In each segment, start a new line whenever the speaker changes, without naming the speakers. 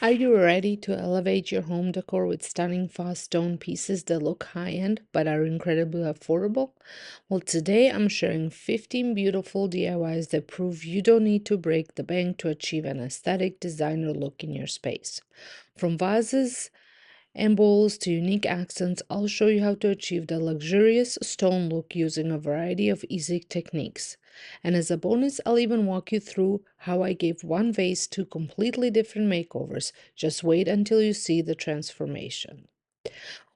Are you ready to elevate your home decor with stunning faux stone pieces that look high-end but are incredibly affordable? Well, today I'm sharing 15 beautiful DIYs that prove you don't need to break the bank to achieve an aesthetic designer look in your space. From vases and bowls to unique accents, I'll show you how to achieve the luxurious stone look using a variety of easy techniques. And as a bonus, I'll even walk you through how I gave one vase two completely different makeovers. Just wait until you see the transformation.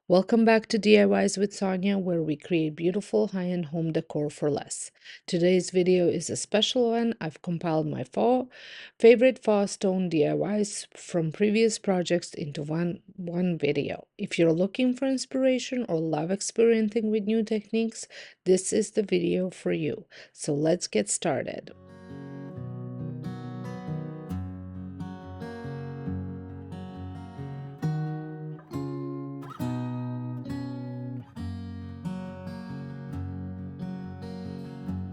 Welcome back to DIYs with Sonia, where we create beautiful high-end home decor for less. Today's video is a special one. I've compiled my favorite faux stone DIYs from previous projects into one video. If you're looking for inspiration or love experimenting with new techniques, this is the video for you. So let's get started.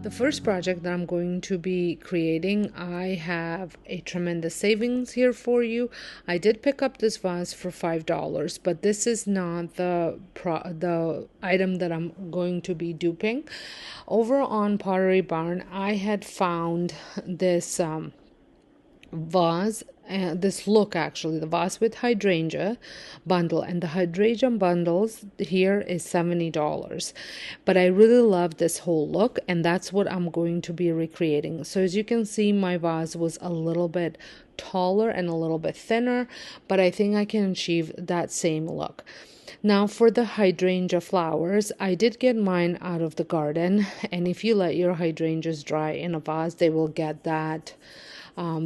The first project that I'm going to be creating, I have a tremendous savings here for you. I did pick up this vase for $5, but this is not the item that I'm going to be duping. Over on Pottery Barn, I had found this vase, this look actually, the vase with hydrangea bundle, and the hydrangea bundles here is $70, but I really love this whole look, and that's what I'm going to be recreating. So as you can see, my vase was a little bit taller and a little bit thinner, but I think I can achieve that same look. Now for the hydrangea flowers, I did get mine out of the garden, and if you let your hydrangeas dry in a vase, they will get that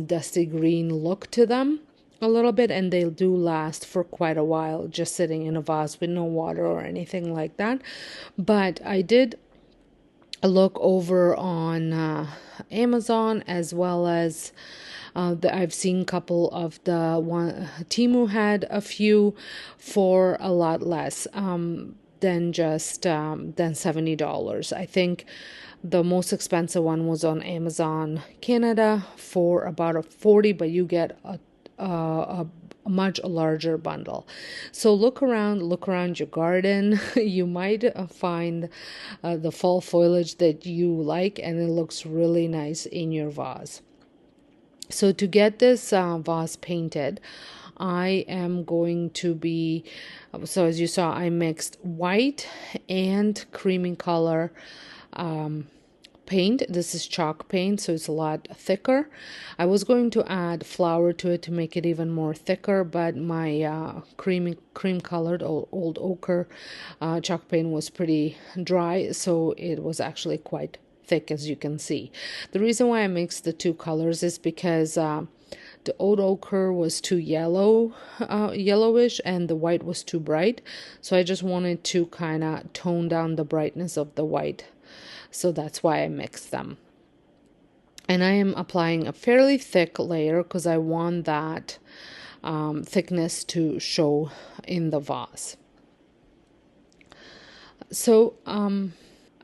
dusty green look to them a little bit, and they do last for quite a while just sitting in a vase with no water or anything like that. But I did look over on Amazon, as well as I've seen a couple of the one Temu had a few for a lot less than $70. I think the most expensive one was on Amazon Canada for about a 40, but you get a much larger bundle. So look around your garden. You might find the fall foliage that you like, and it looks really nice in your vase. So to get this vase painted, I am going to be, so as you saw, I mixed white and creamy color paint. This is chalk paint, so it's a lot thicker. I was going to add flour to it to make it even more thicker, but my cream colored old ochre chalk paint was pretty dry, so it was actually quite thick, as you can see. The reason why I mixed the two colors is because the old ochre was too yellowish, and the white was too bright. So I just wanted to kind of tone down the brightness of the white. So that's why I mixed them. And I am applying a fairly thick layer because I want that thickness to show in the vase. So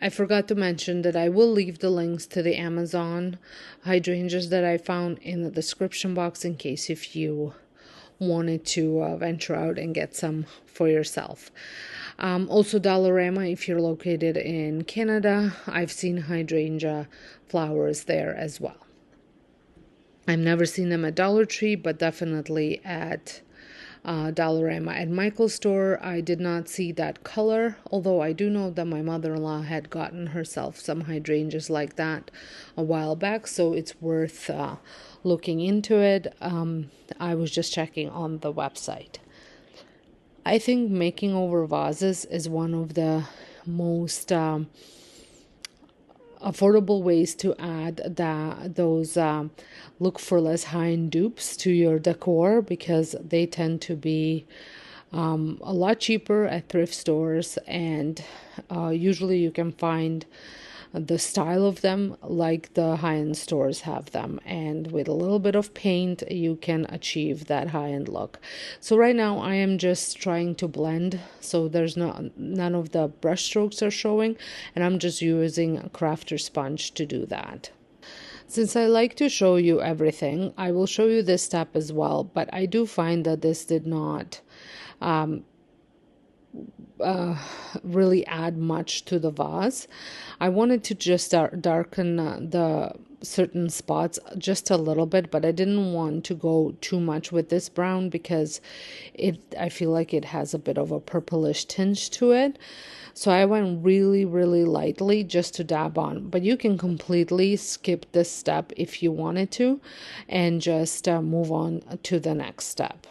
I forgot to mention that I will leave the links to the Amazon hydrangeas that I found in the description box in case if you wanted to venture out and get some for yourself. Also Dollarama, if you're located in Canada, I've seen hydrangea flowers there as well. I've never seen them at Dollar Tree, but definitely at Dollarama. At Michael's store, I did not see that color, although I do know that my mother-in-law had gotten herself some hydrangeas like that a while back, so it's worth looking into it. I was just checking on the website. I think making over vases is one of the most affordable ways to add those look for less high-end dupes to your decor, because they tend to be a lot cheaper at thrift stores, and usually you can find the style of them like the high-end stores have them, and with a little bit of paint you can achieve that high-end look. So right now I am just trying to blend, so there's none of the brush strokes are showing, and I'm just using a crafter sponge to do that. Since I like to show you everything, I will show you this step as well, but I do find that this did not really add much to the vase. I wanted to just darken the certain spots just a little bit, but I didn't want to go too much with this brown because I feel like it has a bit of a purplish tinge to it. So I went really, really lightly just to dab on, but you can completely skip this step if you wanted to and just move on to the next step.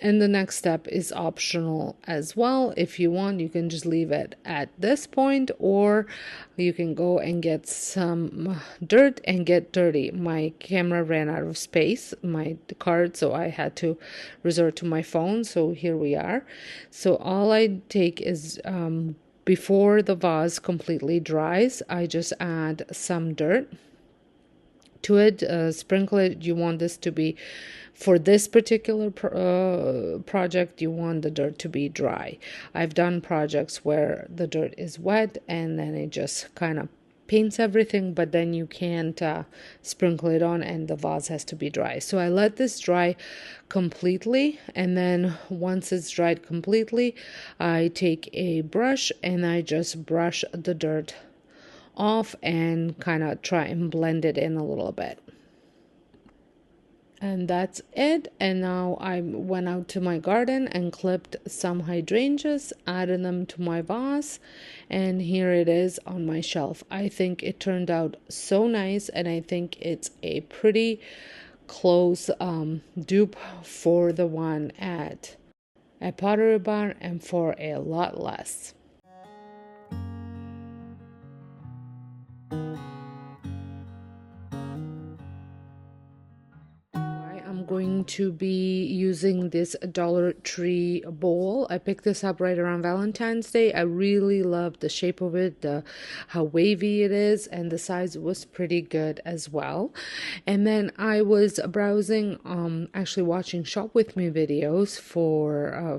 And the next step is optional as well. If you want, you can just leave it at this point, or you can go and get some dirt and get dirty. My camera ran out of space, my card, so I had to resort to my phone. So here we are. So all I take is before the vase completely dries, I just add some dirt to it, sprinkle it. You want this to be, for this particular project, you want the dirt to be dry. I've done projects where the dirt is wet and then it just kind of paints everything, but then you can't sprinkle it on and the vase has to be dry. So I let this dry completely, and then once it's dried completely, I take a brush and I just brush the dirt off and kind of try and blend it in a little bit. And that's it. And now I went out to my garden and clipped some hydrangeas, added them to my vase, and here it is on my shelf. I think it turned out so nice, and I think it's a pretty close dupe for the one at Pottery Barn and for a lot less. I'm going to be using this Dollar Tree bowl. I picked this up right around Valentine's Day. I really love the shape of it, how wavy it is, and the size was pretty good as well. And then I was browsing, actually watching Shop With Me videos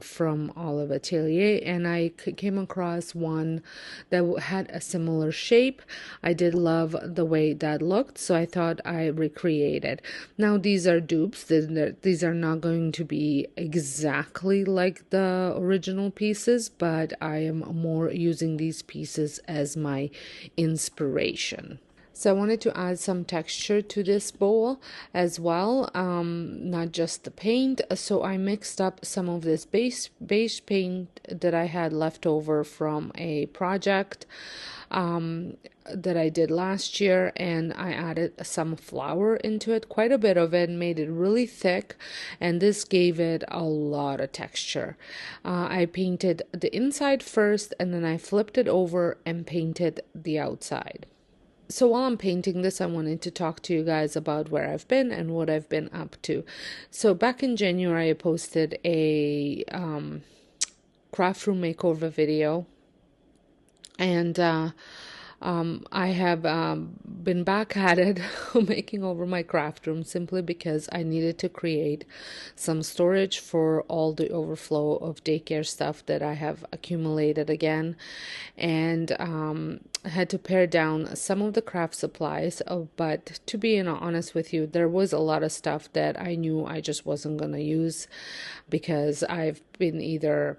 from Olive Atelier, and I came across one that had a similar shape. I did love the way that looked, so I thought I recreated. Now these are dupes. These are not going to be exactly like the original pieces, but I am more using these pieces as my inspiration. So I wanted to add some texture to this bowl as well, not just the paint. So I mixed up some of this beige paint that I had left over from a project that I did last year, and I added some flour into it, quite a bit of it, made it really thick, and this gave it a lot of texture. I painted the inside first, and then I flipped it over and painted the outside. So while I'm painting this, I wanted to talk to you guys about where I've been and what I've been up to. So back in January, I posted a craft room makeover video, and I have been back at it making over my craft room simply because I needed to create some storage for all the overflow of daycare stuff that I have accumulated again, and I had to pare down some of the craft supplies. But to be honest with you, there was a lot of stuff that I knew I just wasn't going to use because I've been either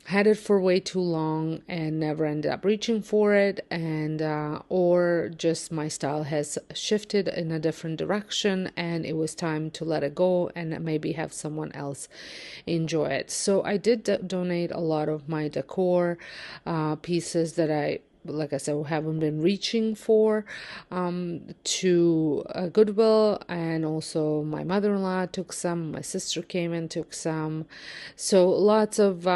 had it for way too long and never ended up reaching for it, and or just my style has shifted in a different direction and it was time to let it go and maybe have someone else enjoy it. So I did donate a lot of my decor pieces that I, like I said, haven't been reaching for, to Goodwill, and also my mother-in-law took some, my sister came and took some. So lots of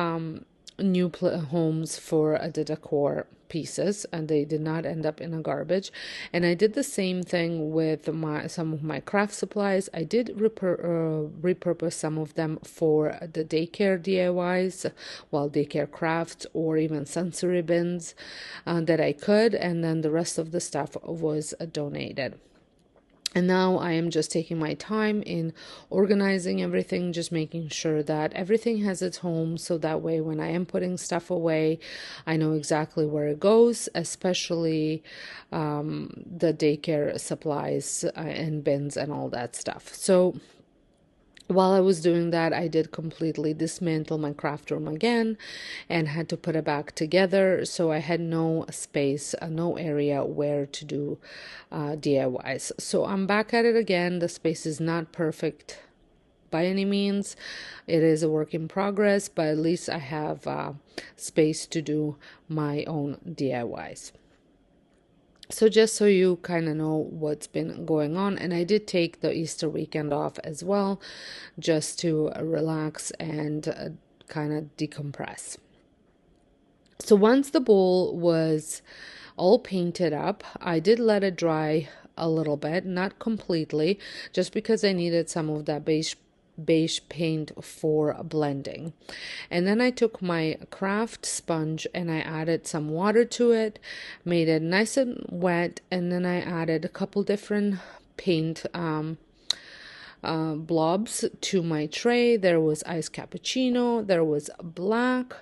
new homes for the decor pieces, and they did not end up in a garbage. And I did the same thing with some of my craft supplies. I did repurpose some of them for the daycare DIYs, well, daycare crafts, or even sensory bins that I could, and then the rest of the stuff was donated. And now I am just taking my time in organizing everything, just making sure that everything has its home. So that way, when I am putting stuff away, I know exactly where it goes, especially the daycare supplies and bins and all that stuff. So while I was doing that, I did completely dismantle my craft room again and had to put it back together. So I had no space, no area where to do DIYs. So I'm back at it again. The space is not perfect by any means. It is a work in progress, but at least I have space to do my own DIYs. So just so you kind of know what's been going on, and I did take the Easter weekend off as well, just to relax and kind of decompress. So once the bowl was all painted up, I did let it dry a little bit, not completely, just because I needed some of that beige paint for blending. And then I took my craft sponge and I added some water to it, made it nice and wet, and then I added a couple different paint blobs to my tray. There was iced cappuccino, there was black,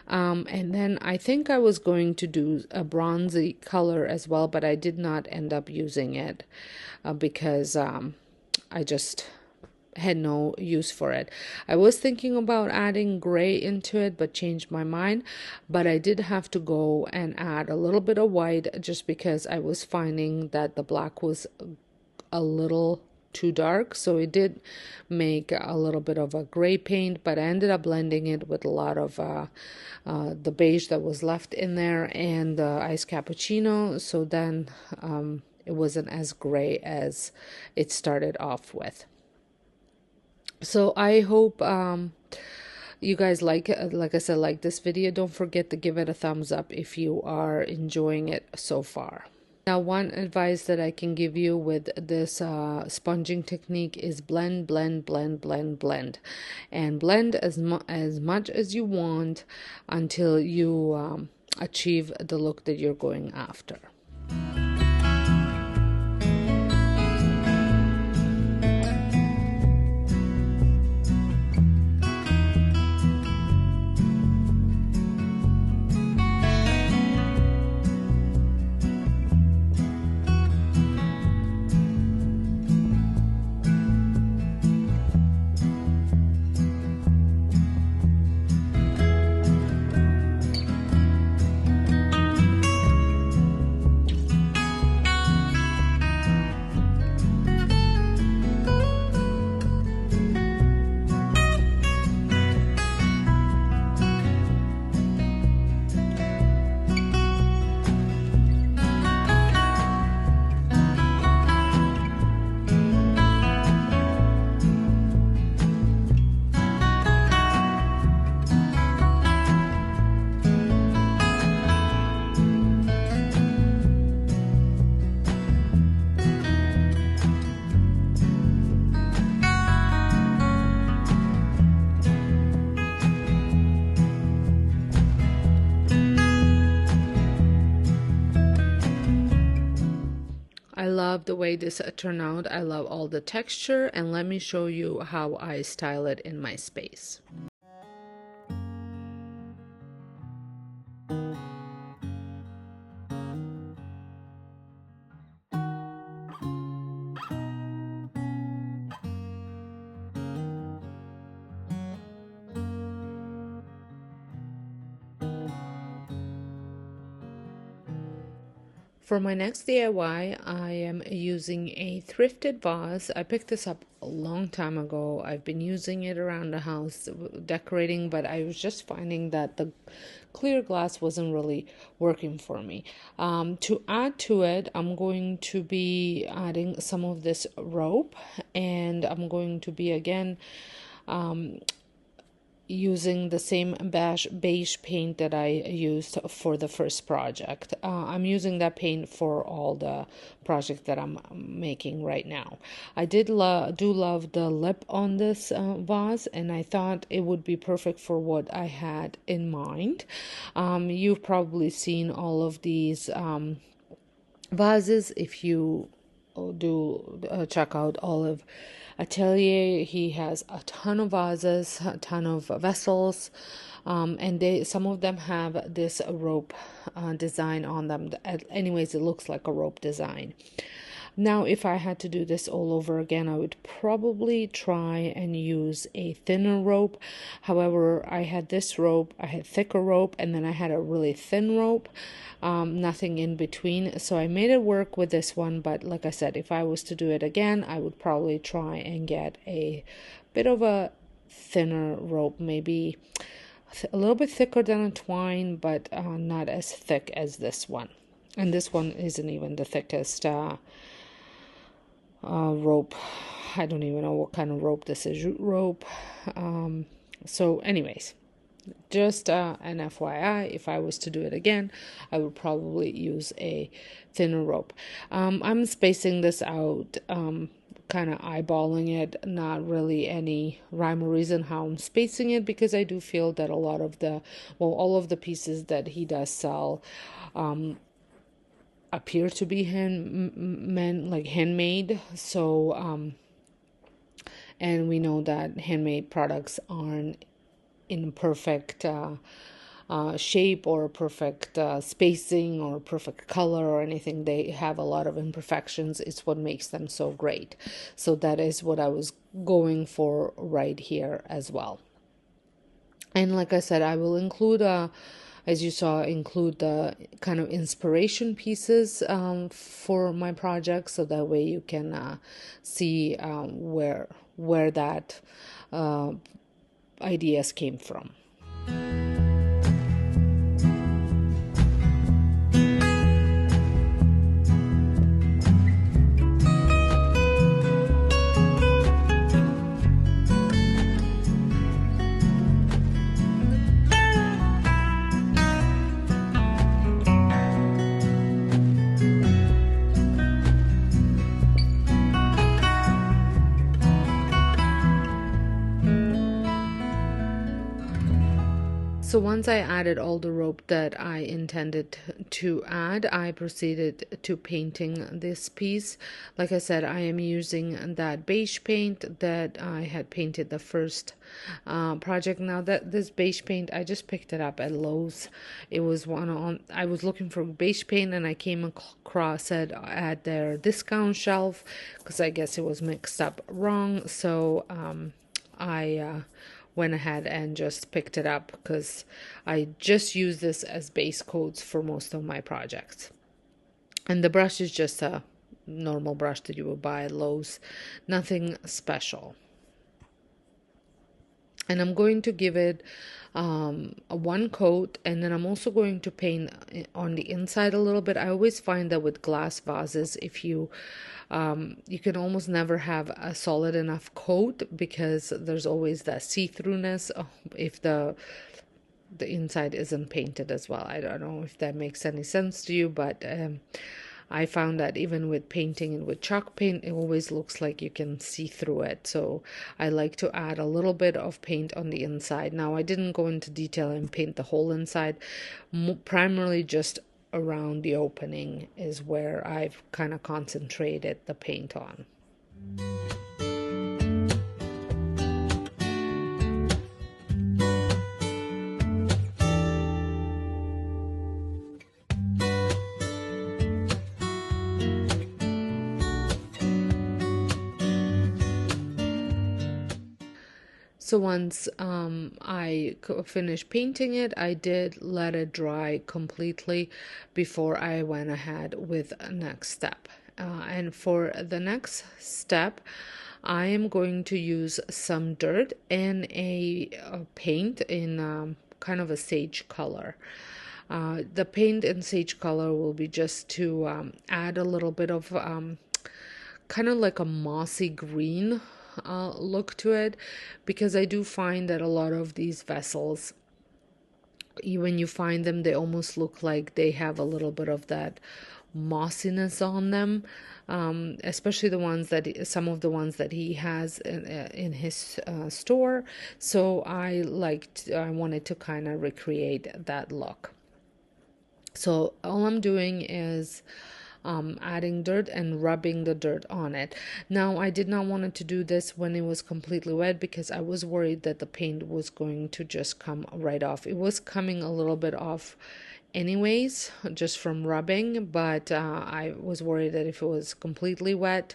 and then I think I was going to do a bronzy color as well, but I did not end up using it because I just had no use for it. I was thinking about adding gray into it, but changed my mind. But I did have to go and add a little bit of white just because I was finding that the black was a little too dark. So it did make a little bit of a gray paint, but I ended up blending it with a lot of the beige that was left in there and the iced cappuccino. So then it wasn't as gray as it started off with. So I hope you guys like I said, like this video. Don't forget to give it a thumbs up if you are enjoying it so far. Now, one advice that I can give you with this sponging technique is blend, blend, blend, blend, blend, and blend as much as you want until you achieve the look that you're going after. I love the way this turned out. I love all the texture, and let me show you how I style it in my space. For my next DIY, I am using a thrifted vase. I picked this up a long time ago. I've been using it around the house decorating, but I was just finding that the clear glass wasn't really working for me. To add to it, I'm going to be adding some of this rope, and I'm going to be again using the same beige paint that I used for the first project. I'm using that paint for all the project that I'm making right now. I do love the lip on this vase, and I thought it would be perfect for what I had in mind. You've probably seen all of these vases if you do check out Olive Atelier. He has a ton of vases, a ton of vessels, and some of them have this rope design on them. Anyways, it looks like a rope design. Now, if I had to do this all over again, I would probably try and use a thinner rope. However, I had this rope, I had thicker rope, and then I had a really thin rope, nothing in between. So I made it work with this one, but like I said, if I was to do it again, I would probably try and get a bit of a thinner rope, maybe a little bit thicker than a twine, but not as thick as this one. And this one isn't even the thickest rope. I don't even know what kind of rope this is. Jute rope. So anyways, just an FYI, if I was to do it again, I would probably use a thinner rope. I'm spacing this out, kind of eyeballing it, not really any rhyme or reason how I'm spacing it, because I do feel that all of the pieces that he does sell appear to be handmade. So and we know that handmade products aren't in perfect shape or perfect spacing or perfect color or anything. They have a lot of imperfections. It's what makes them so great. So that is what I was going for right here as well. And like I said, I will include as you saw, include the kind of inspiration pieces for my project, so that way you can see where that ideas came from. So once I added all the rope that I intended to add, I proceeded to painting this piece. Like I said, I am using that beige paint that I had painted the first project. Now that this beige paint, I just picked it up at Lowe's. It was I was looking for beige paint, and I came across it at their discount shelf, because I guess it was mixed up wrong. So I went ahead and just picked it up, because I just use this as base coats for most of my projects. And the brush is just a normal brush that you would buy at Lowe's, nothing special. And I'm going to give it one coat, and then I'm also going to paint on the inside a little bit. I always find that with glass vases, if you can almost never have a solid enough coat, because there's always that see-throughness if the inside isn't painted as well. I don't know if that makes any sense to you, but I found that even with painting and with chalk paint, it always looks like you can see through it. So I like to add a little bit of paint on the inside. Now, I didn't go into detail and paint the whole inside. Primarily just around the opening is where I've kind of concentrated the paint on. So once I finished painting it, I did let it dry completely before I went ahead with the next step. And for the next step, I am going to use some dirt and a paint in kind of a sage color. The paint in sage color will be just to add a little bit of kind of like a mossy green look to it, because I do find that a lot of these vessels, when you find them, they almost look like they have a little bit of that mossiness on them, especially some of the ones that he has in his store. So I wanted to kind of recreate that look. So all I'm doing is adding dirt and rubbing the dirt on it. Now, I did not want to do this when it was completely wet because I was worried that the paint was going to just come right off. It was coming a little bit off anyways, just from rubbing, but I was worried that if it was completely wet,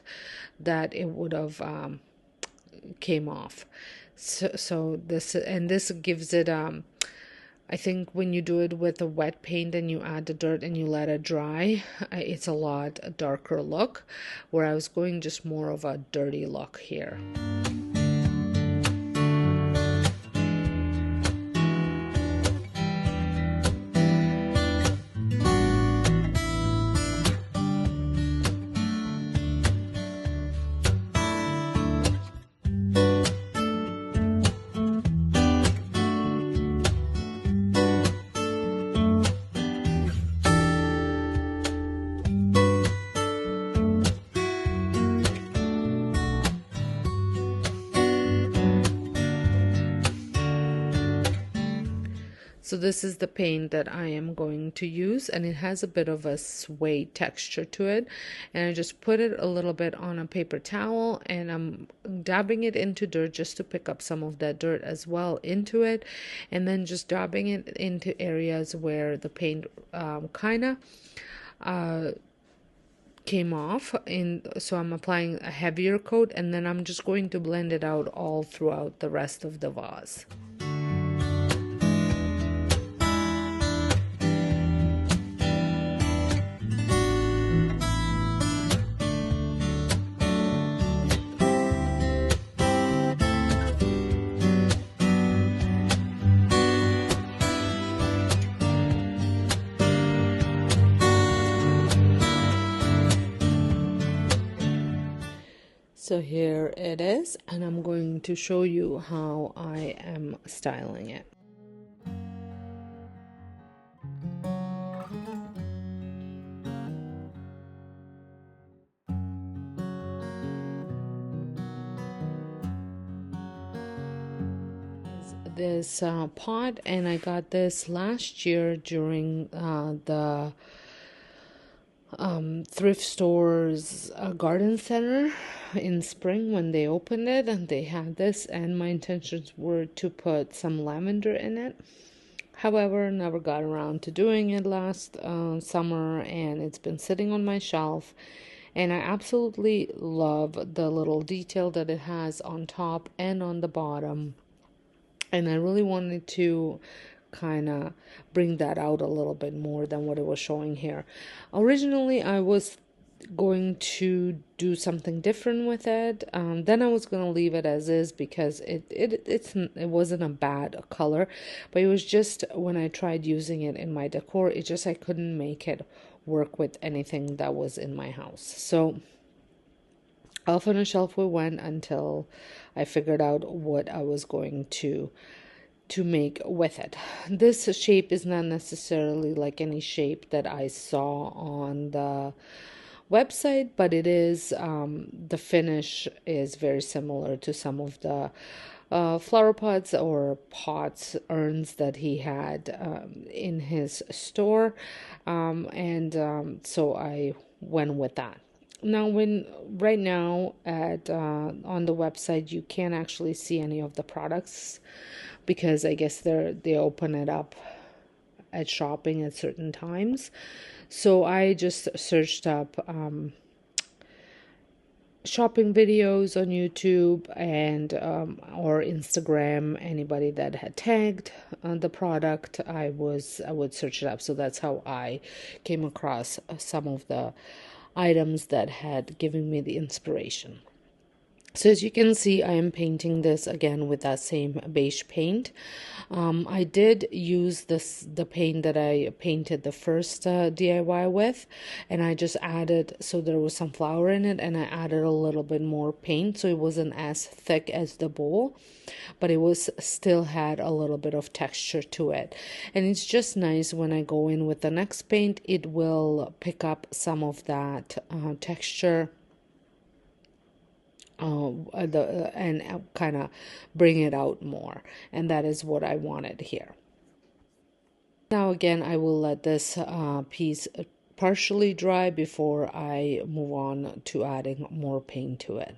that it would have came off. So this gives it I think when you do it with a wet paint and you add the dirt and you let it dry, it's a lot darker look, where I was going just more of a dirty look here. So this is the paint that I am going to use, and it has a bit of a suede texture to it. And I just put it a little bit on a paper towel, and I'm dabbing it into dirt just to pick up some of that dirt as well into it, and then just dabbing it into areas where the paint kind of came off. So I'm applying a heavier coat, and then I'm just going to blend it out all throughout the rest of the vase. So here it is, and I'm going to show you how I am styling it. This pot, and I got this last year during the thrift store's garden center in spring when they opened it, and they had this, and my intentions were to put some lavender in it. However, never got around to doing it last summer, and it's been sitting on my shelf, and I absolutely love the little detail that it has on top and on the bottom, and I really wanted to kind of bring that out a little bit more than what it was showing here. Originally, I was going to do something different with it. Then I was going to leave it as is because it wasn't a bad color, but it was just when I tried using it in my decor, I couldn't make it work with anything that was in my house. So off on a shelf we went until I figured out what I was going to make with it. This shape is not necessarily like any shape that I saw on the website, but it is the finish is very similar to some of the flower pots or pots, urns that he had in his store, so I went with that. Now, right now on the website you can't actually see any of the products because I guess they open it up at shopping at certain times. So I just searched up shopping videos on YouTube and or Instagram. Anybody that had tagged the product, I would search it up. So that's how I came across some of the items that had given me the inspiration. So as you can see, I am painting this again with that same beige paint. I did use the paint that I painted the first DIY with, and I just added, so there was some flour in it, and I added a little bit more paint, so it wasn't as thick as the bowl, but it was still had a little bit of texture to it. And it's just nice when I go in with the next paint, it will pick up some of that texture and kind of bring it out more, and that is what I wanted here. Now again, I will let this piece partially dry before I move on to adding more paint to it.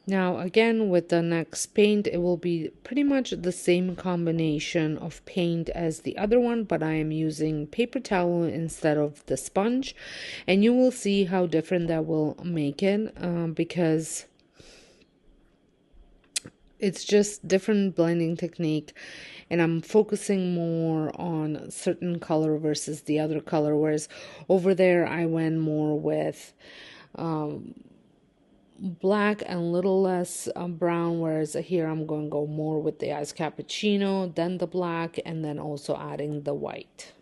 Now again, with the next paint, it will be pretty much the same combination of paint as the other one, but I am using paper towel instead of the sponge, and you will see how different that will make it, because it's just different blending technique, and I'm focusing more on certain color versus the other color, whereas over there I went more with black and a little less brown, whereas here I'm going to go more with the ice cappuccino, then the black, and then also adding the white.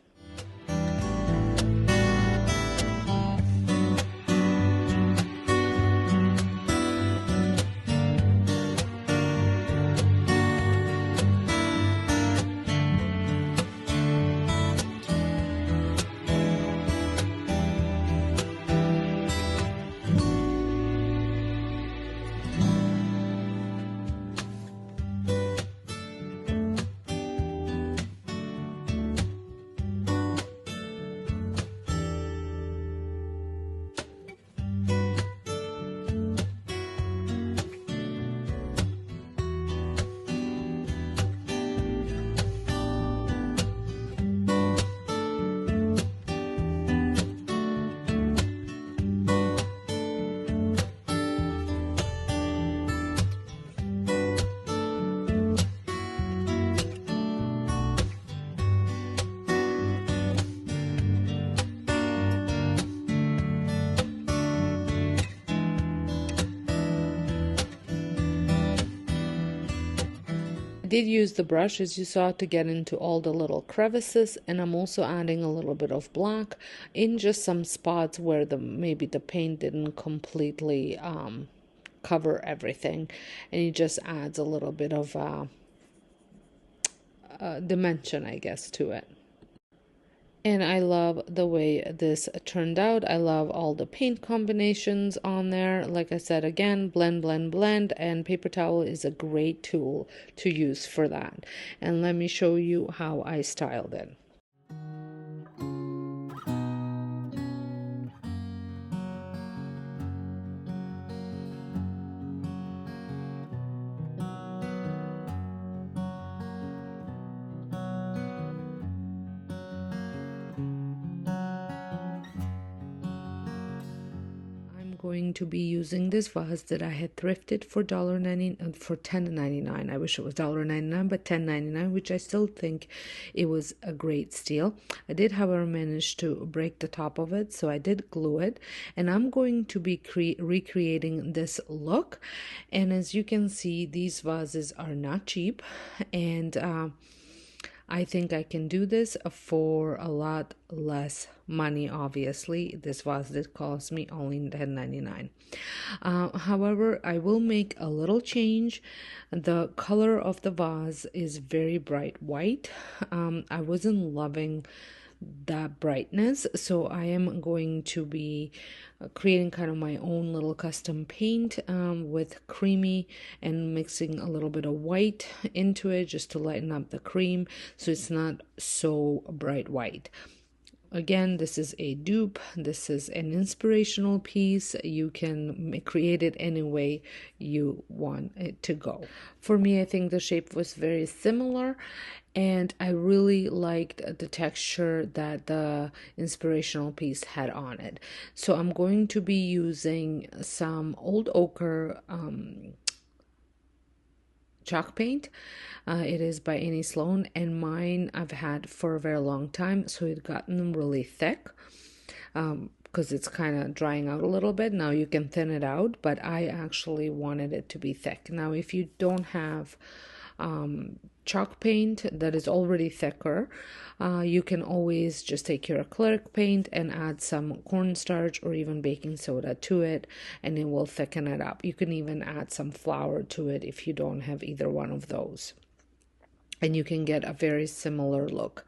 Did use the brush, as you saw, to get into all the little crevices, and I'm also adding a little bit of black in just some spots where maybe the paint didn't completely cover everything, and it just adds a little bit of dimension, I guess, to it. And I love the way this turned out. I love all the paint combinations on there. Like I said, again, blend, blend, blend. And paper towel is a great tool to use for that. And let me show you how I styled it. Going to be using this vase that I had thrifted for $1.99 for $10.99. I wish it was $1.99, but $10.99, which I still think it was a great steal. I did, however, manage to break the top of it, so I did glue it, and I'm going to be recreating this look. And as you can see, these vases are not cheap, and I think I can do this for a lot less money. Obviously, this vase did cost me only $10.99. However, I will make a little change. The color of the vase is very bright white. I wasn't loving that brightness, so I am going to be creating kind of my own little custom paint with creamy, and mixing a little bit of white into it just to lighten up the cream so it's not so bright white. Again, this is a dupe. This is an inspirational piece. You can create it any way you want it to go. For me, I think the shape was very similar, and I really liked the texture that the inspirational piece had on it. So I'm going to be using some old ochre chalk paint. It is by Annie Sloan, and mine I've had for a very long time, so it gotten really thick because it's kind of drying out a little bit. Now you can thin it out, but I actually wanted it to be thick. Now if you don't have chalk paint that is already thicker, you can always just take your acrylic paint and add some cornstarch or even baking soda to it, and it will thicken it up. You can even add some flour to it if you don't have either one of those. and you can get a very similar look.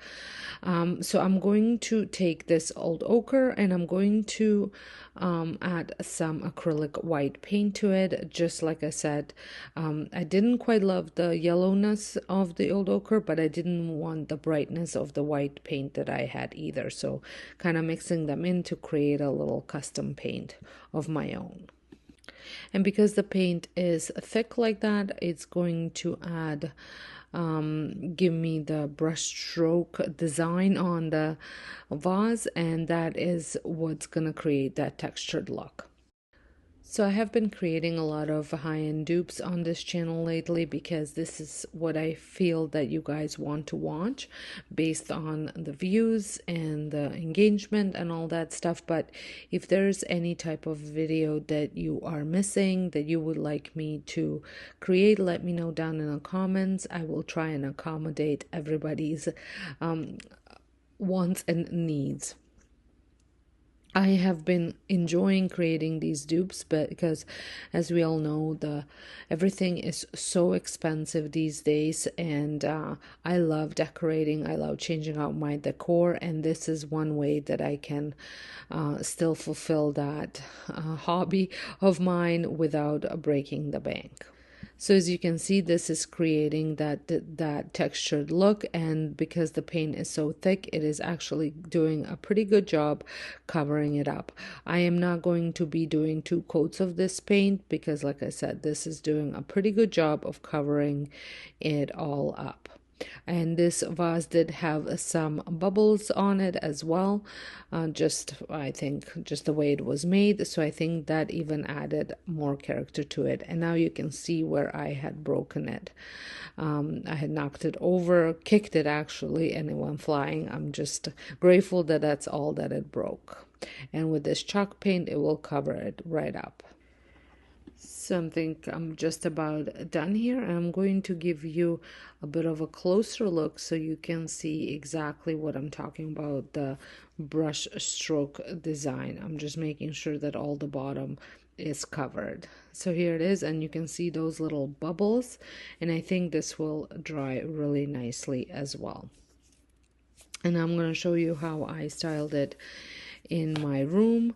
So I'm going to take this old ochre and I'm going to add some acrylic white paint to it. Just like I said, I didn't quite love the yellowness of the old ochre, but I didn't want the brightness of the white paint that I had either. So kind of mixing them in to create a little custom paint of my own. And because the paint is thick like that, it's going to add give me the brush stroke design on the vase, and that is what's gonna create that textured look. So I have been creating a lot of high-end dupes on this channel lately because this is what I feel that you guys want to watch based on the views and the engagement and all that stuff. But if there's any type of video that you are missing that you would like me to create, let me know down in the comments. I will try and accommodate everybody's wants and needs. I have been enjoying creating these dupes, but because as we all know, everything is so expensive these days, and I love decorating. I love changing out my decor, and this is one way that I can still fulfill that hobby of mine without breaking the bank. So as you can see, this is creating that textured look, and because the paint is so thick, it is actually doing a pretty good job covering it up. I am not going to be doing 2 coats of this paint because, like I said, this is doing a pretty good job of covering it all up. And this vase did have some bubbles on it as well, I think just the way it was made, so I think that even added more character to it. And now you can see where I had broken it. I had knocked it over, kicked it actually, and it went flying. I'm just grateful that that's all that it broke, and with this chalk paint it will cover it right up. So I think I'm just about done here, and I'm going to give you a bit of a closer look so you can see exactly what I'm talking about, the brush stroke design. I'm just making sure that all the bottom is covered. So here it is, and you can see those little bubbles, and I think this will dry really nicely as well. And I'm going to show you how I styled it in my room.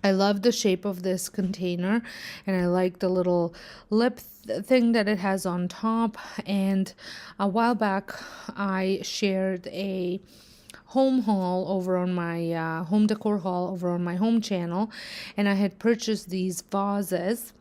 I love the shape of this container, and I like the little lip thing that it has on top. And a while back I shared a home haul over on my home decor haul over on my home channel, and I had purchased these vases.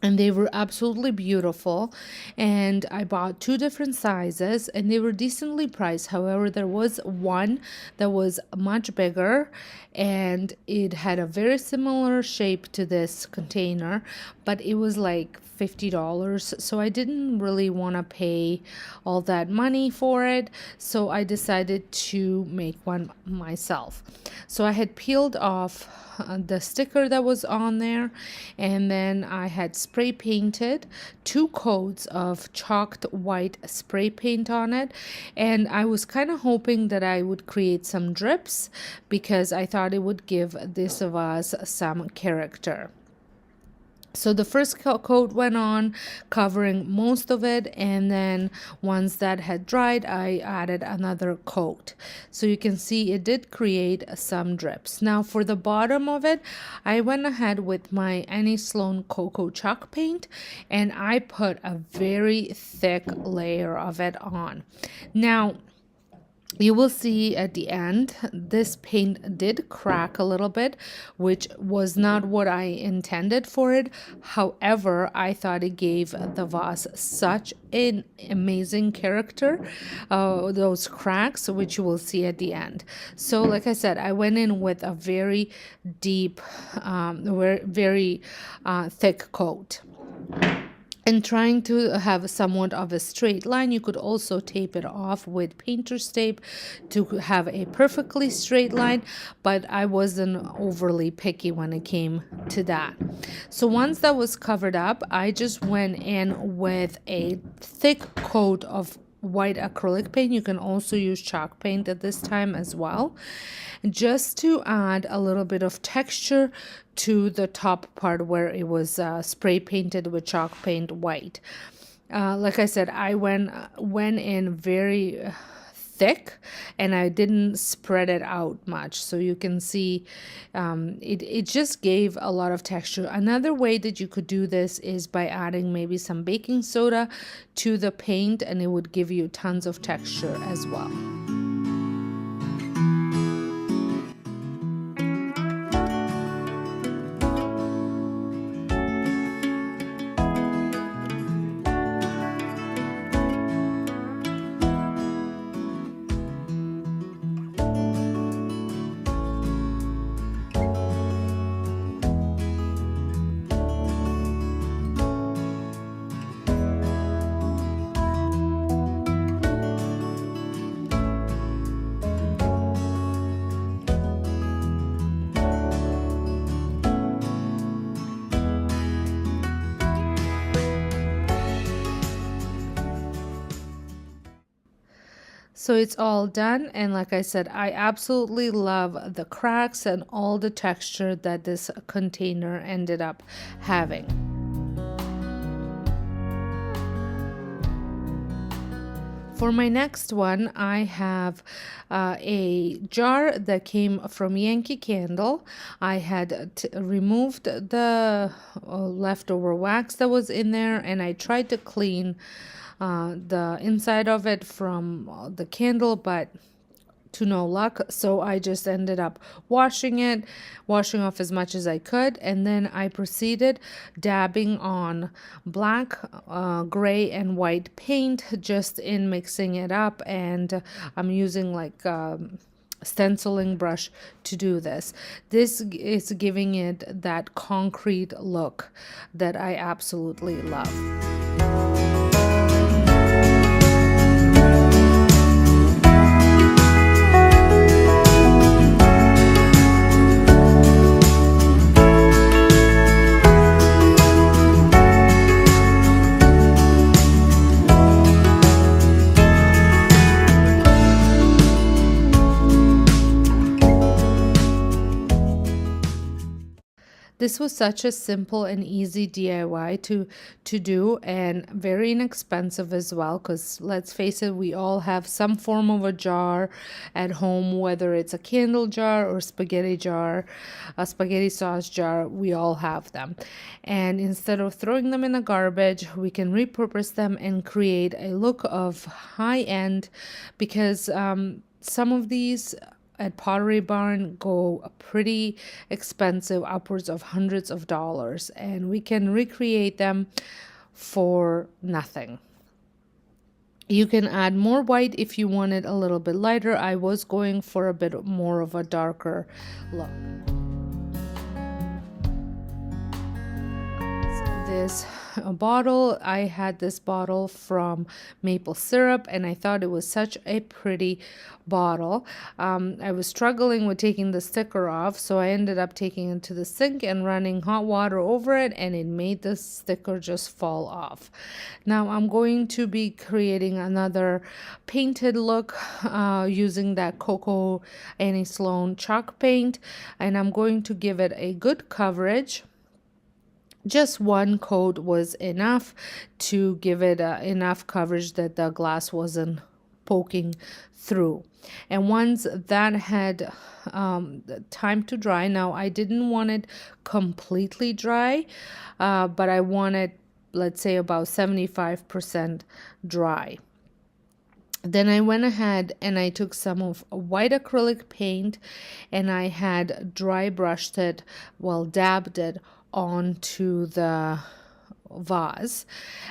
And they were absolutely beautiful, and I bought 2 different sizes, and they were decently priced. However, there was one that was much bigger, and it had a very similar shape to this container, but it was like $50, so I didn't really want to pay all that money for it, so I decided to make one myself. So I had peeled off the sticker that was on there, and then I had spray painted 2 coats of chalked white spray paint on it, and I was kind of hoping that I would create some drips because I thought it would give this vase some character. So the first coat went on, covering most of it, and then once that had dried, I added another coat. So you can see it did create some drips. Now for the bottom of it, I went ahead with my Annie Sloan Cocoa Chalk paint, and I put a very thick layer of it on. Now, you will see at the end, this paint did crack a little bit, which was not what I intended for it. However, I thought it gave the vase such an amazing character, those cracks, which you will see at the end. So like I said, I went in with a very deep, very thick coat. and trying to have somewhat of a straight line. You could also tape it off with painter's tape to have a perfectly straight line, but I wasn't overly picky when it came to that. So once that was covered up, I just went in with a thick coat of white acrylic paint. You can also use chalk paint at this time as well, just to add a little bit of texture to the top part where it was spray painted with chalk paint white. Like I said, I went in very thick, and I didn't spread it out much, so you can see it just gave a lot of texture. Another way that you could do this is by adding maybe some baking soda to the paint, and it would give you tons of texture as well. So it's all done, and like I said, I absolutely love the cracks and all the texture that this container ended up having. For my next one, I have a jar that came from Yankee Candle. I had removed the leftover wax that was in there, and I tried to clean the inside of it from the candle, but to no luck. So I just ended up washing off as much as I could, and then I proceeded dabbing on black, gray, and white paint, just in mixing it up, and I'm using like stenciling brush to do this. This is giving it that concrete look that I absolutely love. This was such a simple and easy DIY to do, and very inexpensive as well, because let's face it, we all have some form of a jar at home, whether it's a candle jar or spaghetti jar, a spaghetti sauce jar, we all have them. And instead of throwing them in the garbage, we can repurpose them and create a look of high-end, because some of these at Pottery Barn go pretty expensive, upwards of hundreds of dollars, and we can recreate them for nothing. You can add more white if you want it a little bit lighter. I was going for a bit more of a darker look. This bottle, I had this bottle from maple syrup, and I thought it was such a pretty bottle. I was struggling with taking the sticker off, so I ended up taking it to the sink and running hot water over it, and it made the sticker just fall off. Now I'm going to be creating another painted look using that Coco Annie Sloan chalk paint, and I'm going to give it a good coverage. Just one coat was enough to give it enough coverage that the glass wasn't poking through. And once that had time to dry, now I didn't want it completely dry, but I wanted, let's say, about 75% dry. Then I went ahead and I took some of white acrylic paint, and I had dry brushed it, well, dabbed it onto the vase.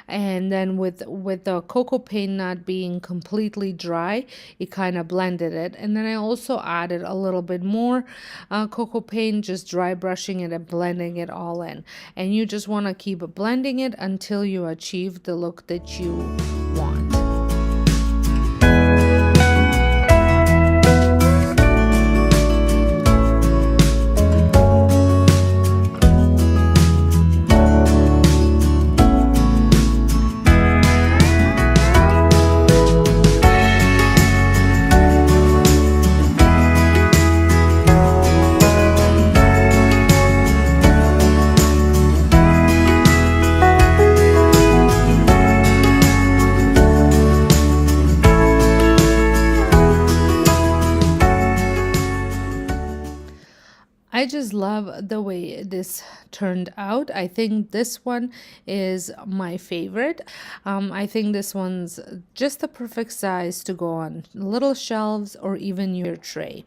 And then with the cocoa paint not being completely dry, it kind of blended it. And then I also added a little bit more cocoa paint, just dry brushing it and blending it all in. And you just want to keep blending it until you achieve the look that you want. I just love the way this turned out. I think this one is my favorite. I think this one's just the perfect size to go on little shelves or even your tray.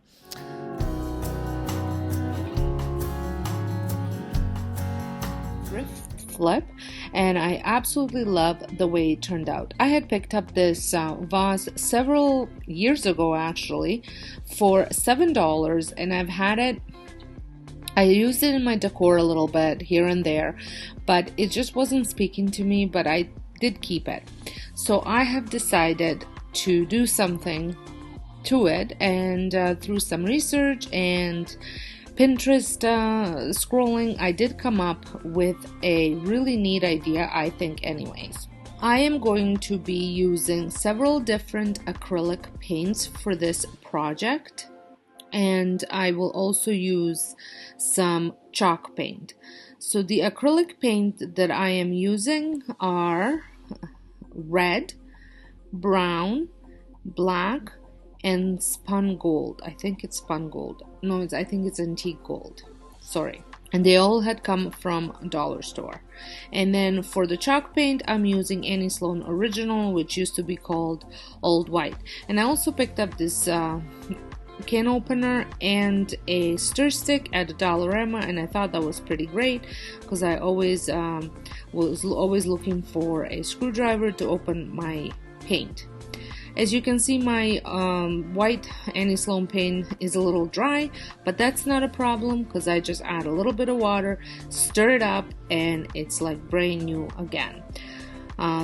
Flip, and I absolutely love the way it turned out. I had picked up this vase several years ago actually for $7, and I've had it. I used it in my decor a little bit here and there, but it just wasn't speaking to me, but I did keep it. So I have decided to do something to it, and through some research and Pinterest scrolling, I did come up with a really neat idea, I think anyways. I am going to be using several different acrylic paints for this project, and I will also use some chalk paint. So the acrylic paint that I am using are red, brown, black, and spun gold. I think it's spun gold. No, I think it's antique gold. Sorry. And they all had come from a dollar store. And then for the chalk paint, I'm using Annie Sloan Original, which used to be called Old White. And I also picked up this can opener and a stir stick at a Dollarama, and I thought that was pretty great because I always was always looking for a screwdriver to open my paint. As you can see, my white Annie Sloan paint is a little dry, but that's not a problem because I just add a little bit of water, stir it up, and it's like brand new again.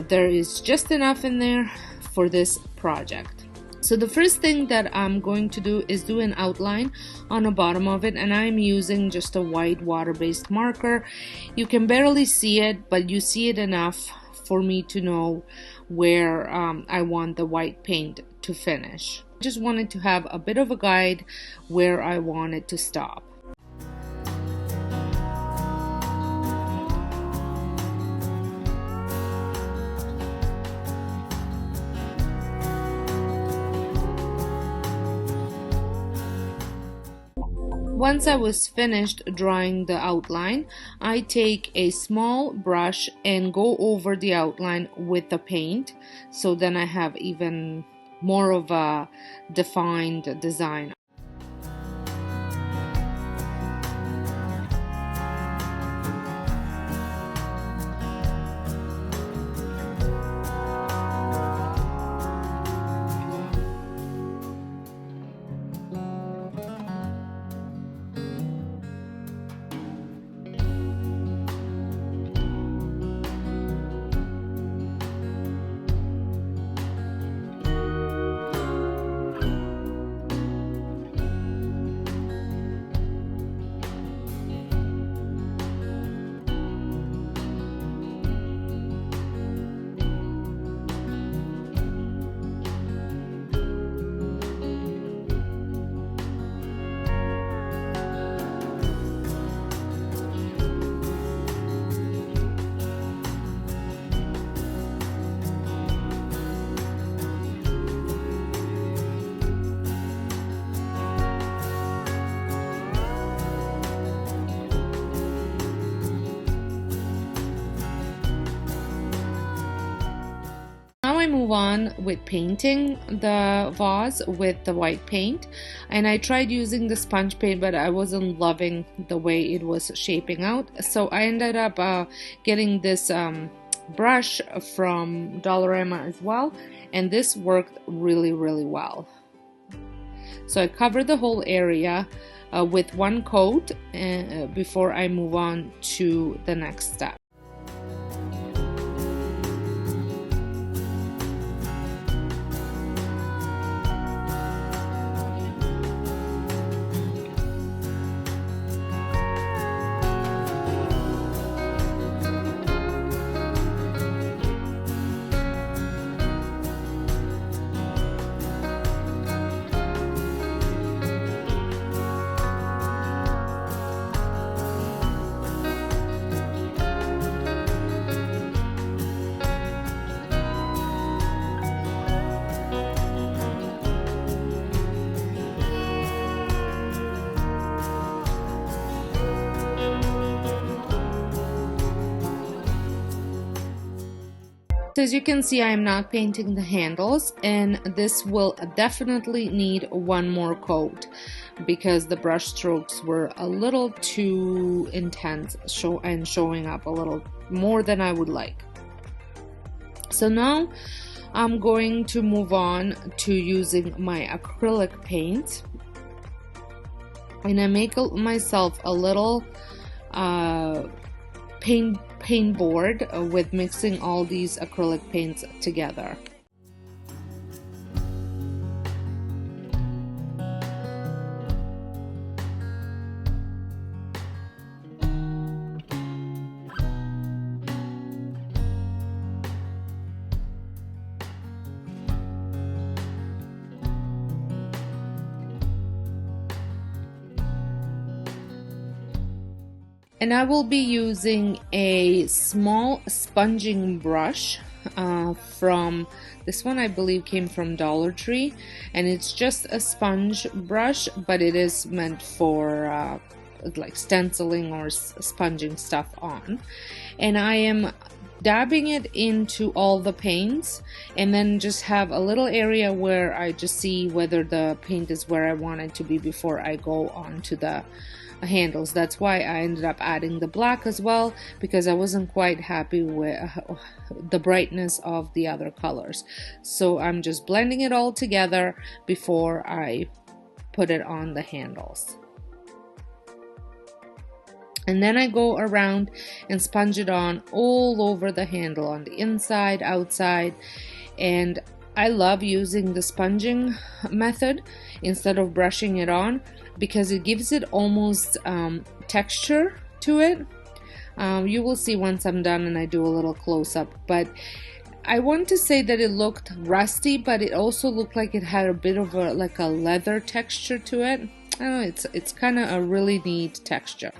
There is just enough in there for this project. So the first thing that I'm going to do is do an outline on the bottom of it, and I'm using just a white water-based marker. You can barely see it, but you see it enough for me to know where I want the white paint to finish. I just wanted to have a bit of a guide where I want it to stop. Once I was finished drawing the outline, I take a small brush and go over the outline with the paint, so then I have even more of a defined design. Now I move on with painting the vase with the white paint, and I tried using the sponge paint, but I wasn't loving the way it was shaping out, so I ended up getting this brush from Dollarama as well, and this worked really well. So I covered the whole area with one coat before I move on to the next step. As you can see, I am not painting the handles, and this will definitely need one more coat because the brush strokes were a little too intense and showing up a little more than I would like. So now I'm going to move on to using my acrylic paint, and I make myself a little paint board with mixing all these acrylic paints together. And I will be using a small sponging brush from this one, I believe came from Dollar Tree, and it's just a sponge brush, but it is meant for like stenciling or sponging stuff on. And I am dabbing it into all the paints, and then just have a little area where I just see whether the paint is where I want it to be before I go on to the handles. That's why I ended up adding the black as well, because I wasn't quite happy with the brightness of the other colors. So I'm just blending it all together before I put it on the handles. And then I go around and sponge it on all over the handle, on the inside, outside. And I love using the sponging method instead of brushing it on, because it gives it almost texture to it. You will see once I'm done and I do a little close-up, but I want to say that it looked rusty, but it also looked like it had a bit of a like a leather texture to it. I don't know, it's kind of a really neat texture.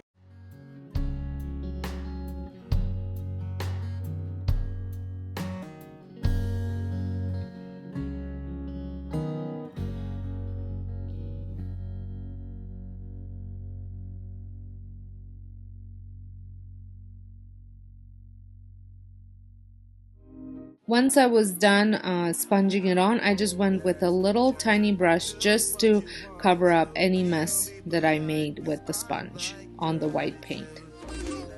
Once I was done sponging it on, I just went with a little tiny brush just to cover up any mess that I made with the sponge on the white paint.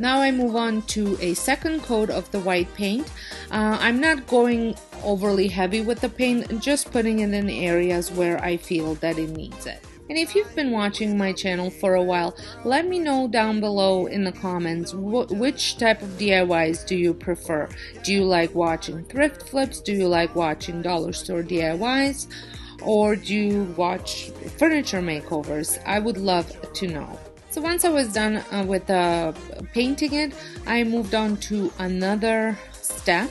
Now I move on to a second coat of the white paint. I'm not going overly heavy with the paint, just putting it in areas where I feel that it needs it. And if you've been watching my channel for a while, let me know down below in the comments which type of DIYs do you prefer. Do you like watching thrift flips? Do you like watching dollar store DIYs? Or do you watch furniture makeovers? I would love to know. So once I was done with painting it, I moved on to another step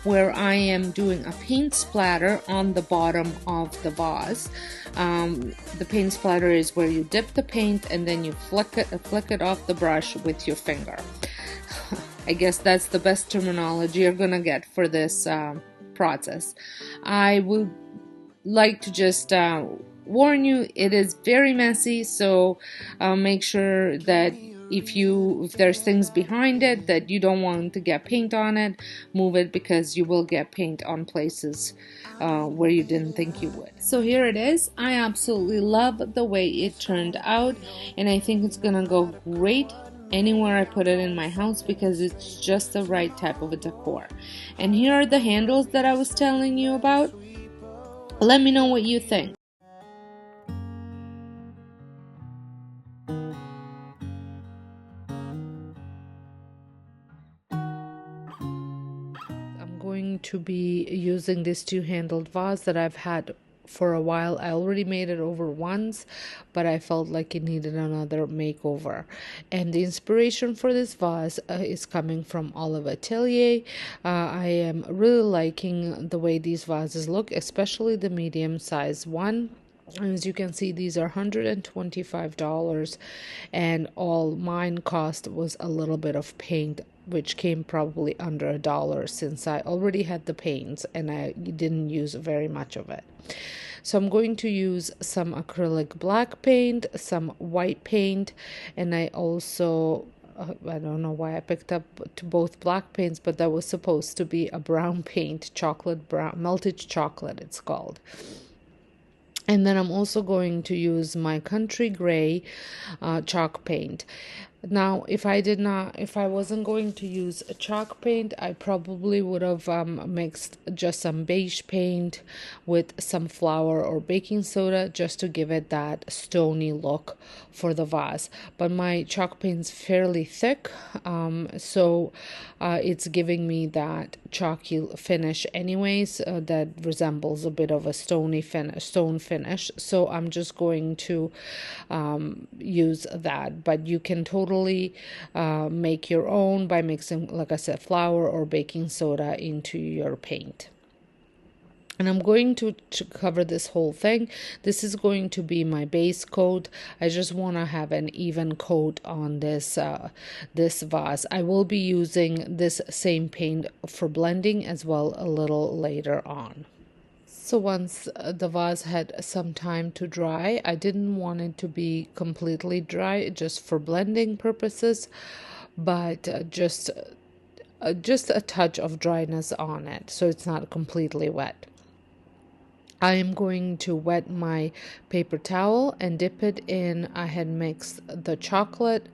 where I am doing a paint splatter on the bottom of the vase. The paint splatter is where you dip the paint and then you flick it off the brush with your finger. I guess that's the best terminology you're gonna get for this process. I would like to just warn you, it is very messy, so make sure that if there's things behind it that you don't want to get paint on it, move it, because you will get paint on places where you didn't think you would. So here it is. I absolutely love the way it turned out, and I think it's gonna go great anywhere I put it in my house because it's just the right type of a decor. And here are the handles that I was telling you about. Let me know what you think. I'm going to be using this two-handled vase that I've had for a while. I already made it over once, but I felt like it needed another makeover. And the inspiration for this vase is coming from Olive Atelier. I am really liking the way these vases look, especially the medium size one. As you can see, these are $125, and all mine cost was a little bit of paint, which came probably under $1 since I already had the paints and I didn't use very much of it. So I'm going to use some acrylic black paint, some white paint, and I also I don't know why I picked up both black paints, but that was supposed to be a brown paint, chocolate brown, melted chocolate it's called. And then I'm also going to use my country gray chalk paint. Now, if I wasn't going to use a chalk paint, I probably would have mixed just some beige paint with some flour or baking soda just to give it that stony look for the vase. But my chalk paint's fairly thick, so it's giving me that chalky finish anyways, that resembles a bit of a stone finish. So I'm just going to use that. But you can totally make your own by mixing, like I said, flour or baking soda into your paint. And I'm going to cover this whole thing. This is going to be my base coat. I just want to have an even coat on this this vase. I will be using this same paint for blending as well a little later on. So once the vase had some time to dry, I didn't want it to be completely dry just for blending purposes, but just a touch of dryness on it so it's not completely wet. I am going to wet my paper towel and dip it in. I had mixed the chocolate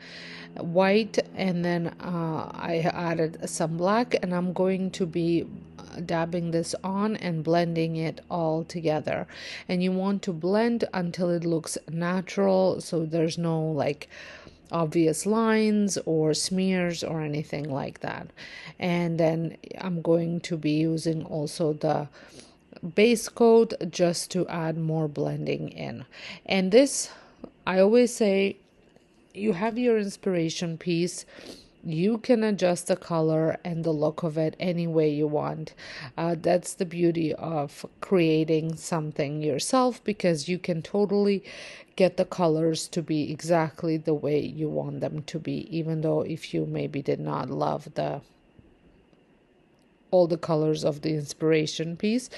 white and then I added some black, and I'm going to be dabbing this on and blending it all together. And you want to blend until it looks natural, so there's no like obvious lines or smears or anything like that. And then I'm going to be using also the base coat just to add more blending in. And this, I always say, you have your inspiration piece, you can adjust the color and the look of it any way you want. That's the beauty of creating something yourself, because you can totally get the colors to be exactly the way you want them to be, even though if you maybe did not love all the colors of the inspiration piece,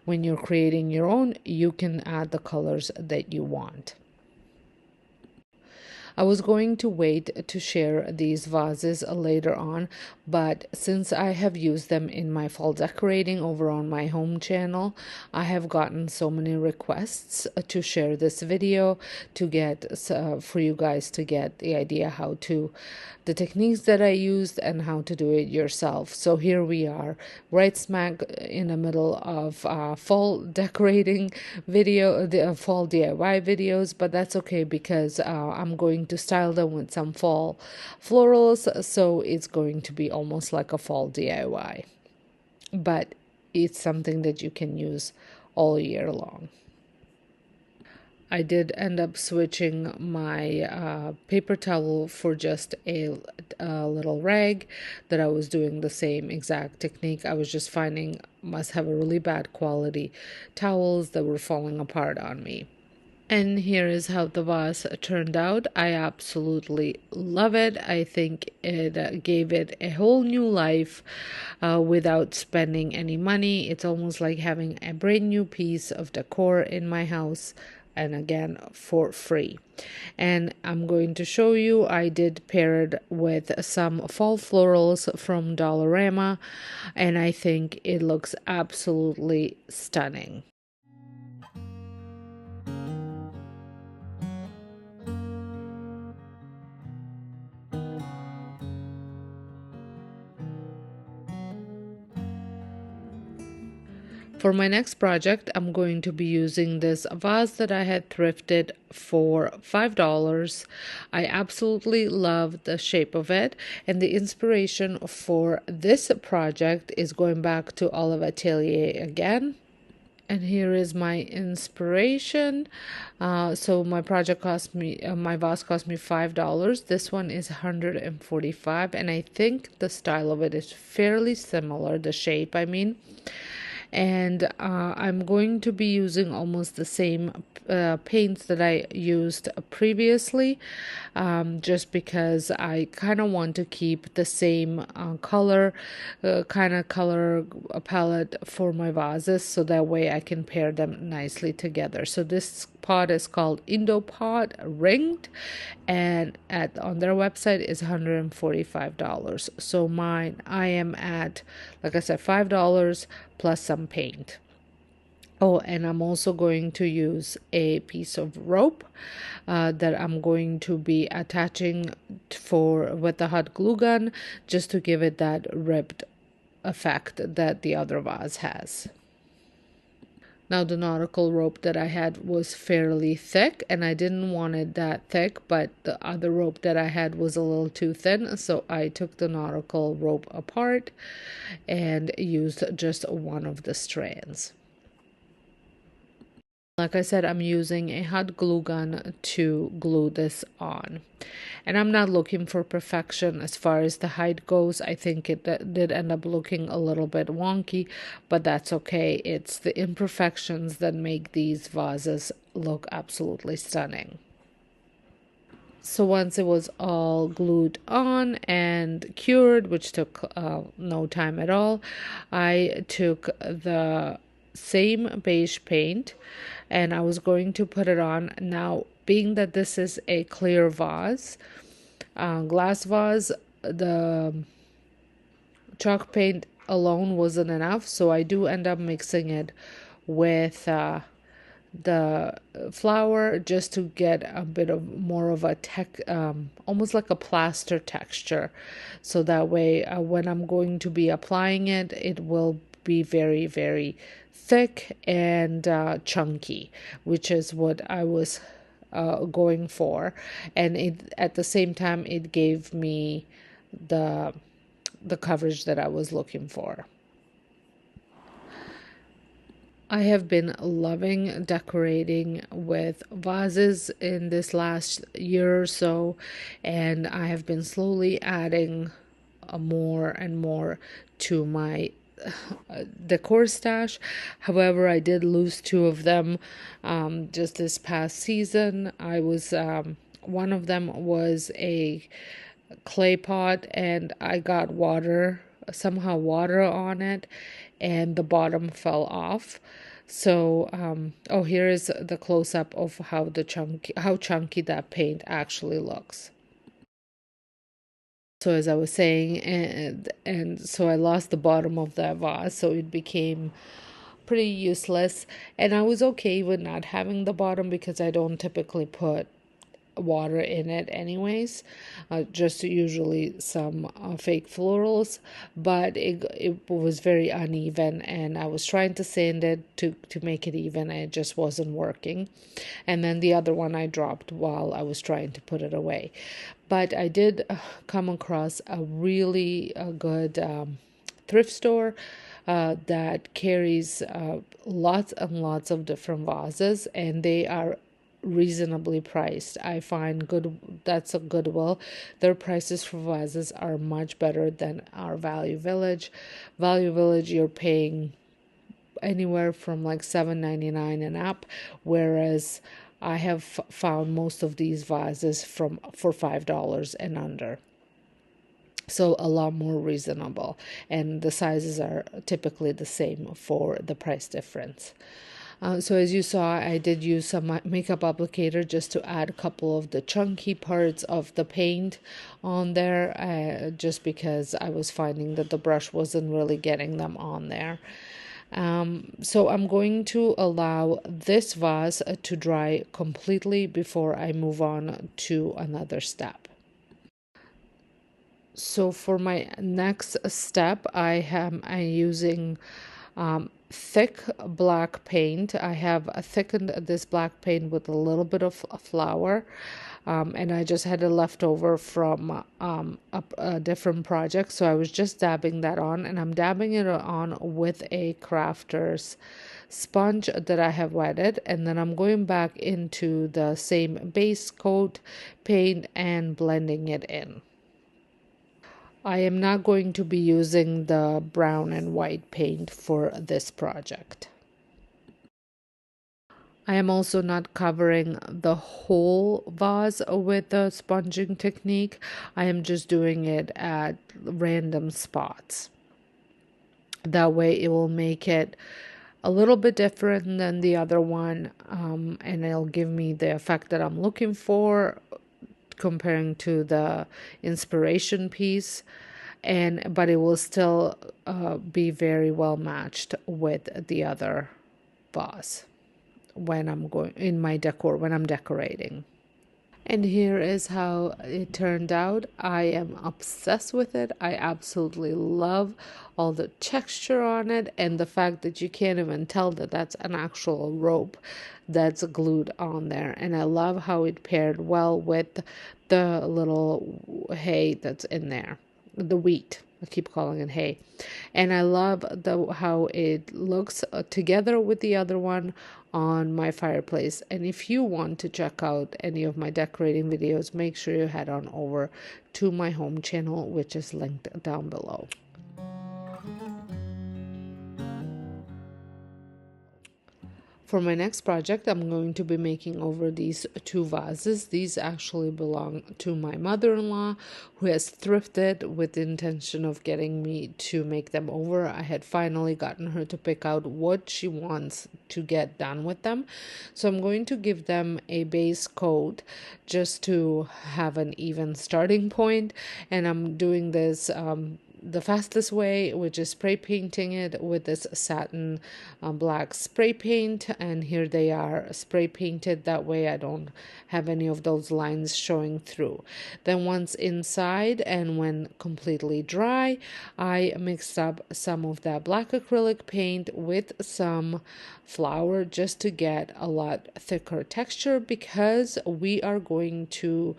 when you're creating your own, you can add the colors that you want. I was going to wait to share these vases later on, but since I have used them in my fall decorating over on my home channel, I have gotten so many requests to share this video to get for you guys to get the idea the techniques that I used and how to do it yourself. So here we are, right smack in the middle of fall decorating video, the fall DIY videos, but that's okay because I'm going to style them with some fall florals, so it's going to be almost like a fall DIY, but it's something that you can use all year long. I did end up switching my paper towel for just a little rag that I was doing the same exact technique. I was just finding must have a really bad quality towels that were falling apart on me. And here is how the vase turned out. I absolutely love it. I think it gave it a whole new life without spending any money. It's almost like having a brand new piece of decor in my house. and again for free. And I'm going to show you, I did pair it with some fall florals from Dollarama, and I think it looks absolutely stunning. For my next project, I'm going to be using this vase that I had thrifted for $5. I absolutely love the shape of it, and the inspiration for this project is going back to Olive Atelier again. And here is my inspiration. So my project cost me, my vase cost me $5. This one is $145, and I think the style of it is fairly similar, the shape, I mean. And I'm going to be using almost the same paints that I used previously, just because I kind of want to keep the same color palette for my vases, so that way I can pair them nicely together. So this pot is called Indo pot ringed, and on their website is $145. So mine, I am at, like I said, $5 plus some paint. Oh, and I'm also going to use a piece of rope that I'm going to be attaching with the hot glue gun, just to give it that ribbed effect that the other vase has. Now, the nautical rope that I had was fairly thick, and I didn't want it that thick, but the other rope that I had was a little too thin, so I took the nautical rope apart and used just one of the strands. Like I said, I'm using a hot glue gun to glue this on. And I'm not looking for perfection as far as the height goes. I think it did end up looking a little bit wonky, but that's okay. It's the imperfections that make these vases look absolutely stunning. So once it was all glued on and cured, which took no time at all, I took the same beige paint and I was going to put it on. Now, being that this is a clear vase, glass vase, the chalk paint alone wasn't enough, so I do end up mixing it with the flour, just to get a bit of more of a almost like a plaster texture, so that way when I'm going to be applying it, it will be very, very thick and chunky, which is what I was going for. And it, at the same time, it gave me the coverage that I was looking for. I have been loving decorating with vases in this last year or so, and I have been slowly adding more and more to my decor stash. However, I did lose two of them just this past season. I was one of them was a clay pot, and I got somehow water on it, and the bottom fell off. So oh, here is the close-up of how chunky that paint actually looks. So as I was saying, and so I lost the bottom of that vase, so it became pretty useless. And I was okay with not having the bottom, because I don't typically put water in it anyways, just usually some fake florals, but it was very uneven, and I was trying to sand it to make it even, and it just wasn't working. And then the other one I dropped while I was trying to put it away. But I did come across a really good thrift store that carries lots and lots of different vases, and they are reasonably priced. I find that's a Goodwill. Their prices for vases are much better than our Value Village. Value Village, you're paying anywhere from like $7.99 and up, whereas I have found most of these vases for $5 and under. So a lot more reasonable, and the sizes are typically the same for the price difference. So as you saw, I did use some makeup applicator just to add a couple of the chunky parts of the paint on there, just because I was finding that the brush wasn't really getting them on there. So I'm going to allow this vase to dry completely before I move on to another step. So for my next step, I'm using thick black paint. I have thickened this black paint with a little bit of flour, and I just had it left over from a different project. So I was just dabbing that on, and I'm dabbing it on with a crafter's sponge that I have wetted, and then I'm going back into the same base coat paint and blending it in. I am not going to be using the brown and white paint for this project. I am also not covering the whole vase with the sponging technique. I am just doing it at random spots. That way it will make it a little bit different than the other one, and it'll give me the effect that I'm looking for comparing to the inspiration piece, but it will still be very well matched with the other vase when I'm going in my decor, when I'm decorating. And here is how it turned out. I am obsessed with it. I absolutely love all the texture on it, and the fact that you can't even tell that that's an actual rope that's glued on there. And I love how it paired well with the little hay that's in there, the wheat. I keep calling it hay. And I love how it looks together with the other one on my fireplace. And if you want to check out any of my decorating videos, make sure you head on over to my home channel, which is linked down below. For my next project, I'm going to be making over these two vases. These actually belong to my mother-in-law, who has thrifted with the intention of getting me to make them over. I had finally gotten her to pick out what she wants to get done with them. So I'm going to give them a base coat just to have an even starting point. And I'm doing this the fastest way, which is spray painting it with this satin black spray paint. And here they are spray painted. That way I don't have any of those lines showing through. Then once inside and when completely dry, I mixed up some of that black acrylic paint with some flour just to get a lot thicker texture, because we are going to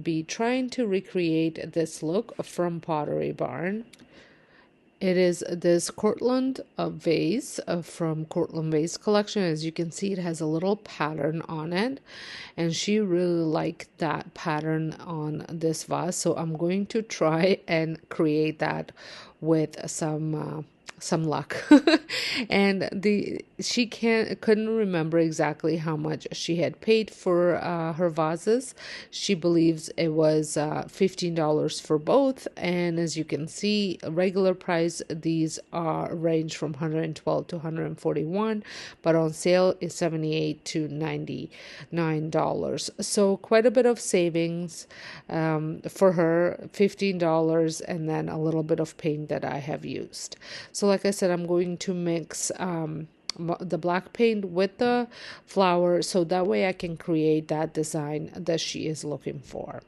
be trying to recreate this look from Pottery Barn. It is this Cortland vase from Cortland Vase Collection. As you can see, it has a little pattern on it, and she really liked that pattern on this vase. So I'm going to try and create that with some luck. And she couldn't remember exactly how much she had paid for her vases. She believes it was $15 for both, and as you can see, regular price these are range from $112 to $141, but on sale is $78 to $99. So quite a bit of savings for her, $15, and then a little bit of paint that I have used. So like I said, I'm going to mix the black paint with the flour, so that way I can create that design that she is looking for.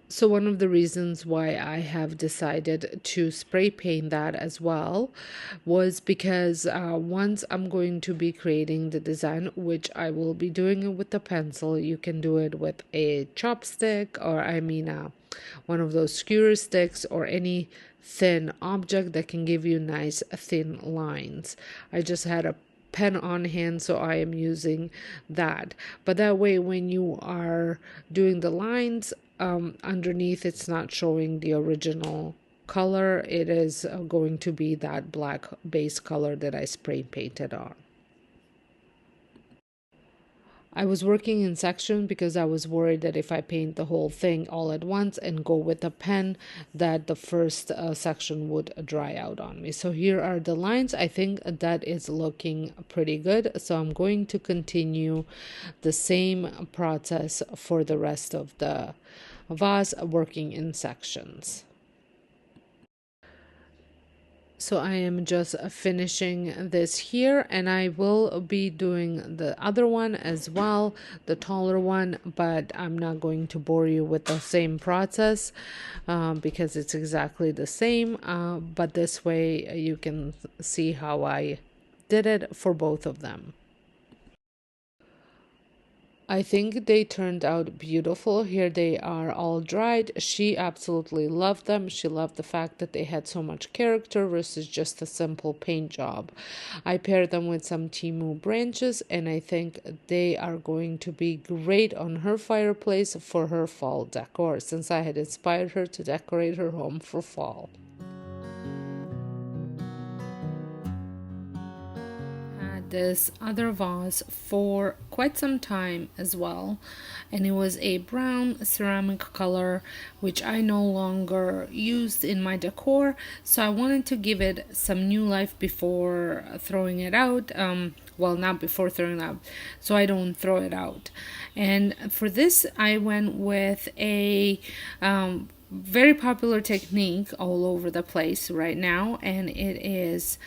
So one of the reasons why I have decided to spray paint that as well was because once I'm going to be creating the design, which I will be doing it with a pencil. You can do it with a chopstick, or one of those skewer sticks, or any thin object that can give you nice thin lines. I just had a pen on hand, so I am using that. But that way, when you are doing the lines, underneath it's not showing the original color. It is going to be that black base color that I spray painted on. I was working in sections because I was worried that if I paint the whole thing all at once and go with a pen, that the first section would dry out on me. So here are the lines. I think that is looking pretty good. So I'm going to continue the same process for the rest of the vase, working in sections. So I am just finishing this here, and I will be doing the other one as well, the taller one, but I'm not going to bore you with the same process because it's exactly the same, but this way you can see how I did it for both of them. I think they turned out beautiful. Here they are all dried. She absolutely loved them. She loved the fact that they had so much character versus just a simple paint job. I paired them with some Timu branches, and I think they are going to be great on her fireplace for her fall decor, since I had inspired her to decorate her home for fall. This other vase for quite some time as well, and it was a brown ceramic color which I no longer used in my decor, so I wanted to give it some new life before throwing it out. Well, not before throwing it out, so I don't throw it out. And for this I went with a very popular technique all over the place right now, and it is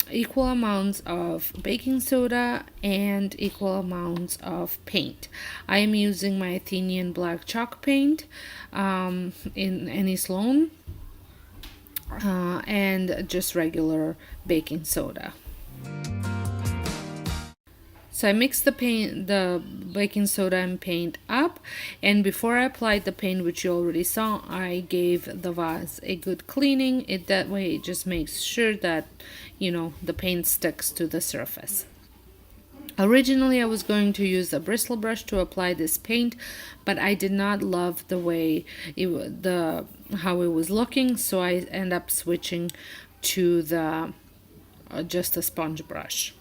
equal amounts of baking soda and equal amounts of paint. I am using my Athenian black chalk paint in any Sloan and just regular baking soda. So I mixed the baking soda and paint up, and before I applied the paint, which you already saw, I gave the vase a good cleaning. That way it just makes sure that, you know, the paint sticks to the surface. Originally I was going to use a bristle brush to apply this paint, but I did not love the way how it was looking, so I end up switching to the just a sponge brush.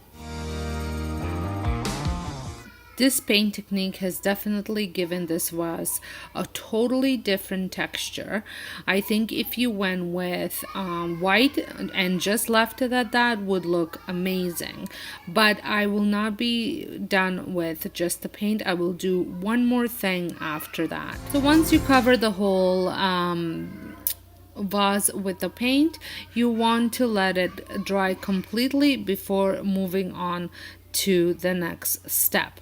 This paint technique has definitely given this vase a totally different texture. I think if you went with white and just left it at that, would look amazing. But I will not be done with just the paint. I will do one more thing after that. So once you cover the whole vase with the paint, you want to let it dry completely before moving on to the next step.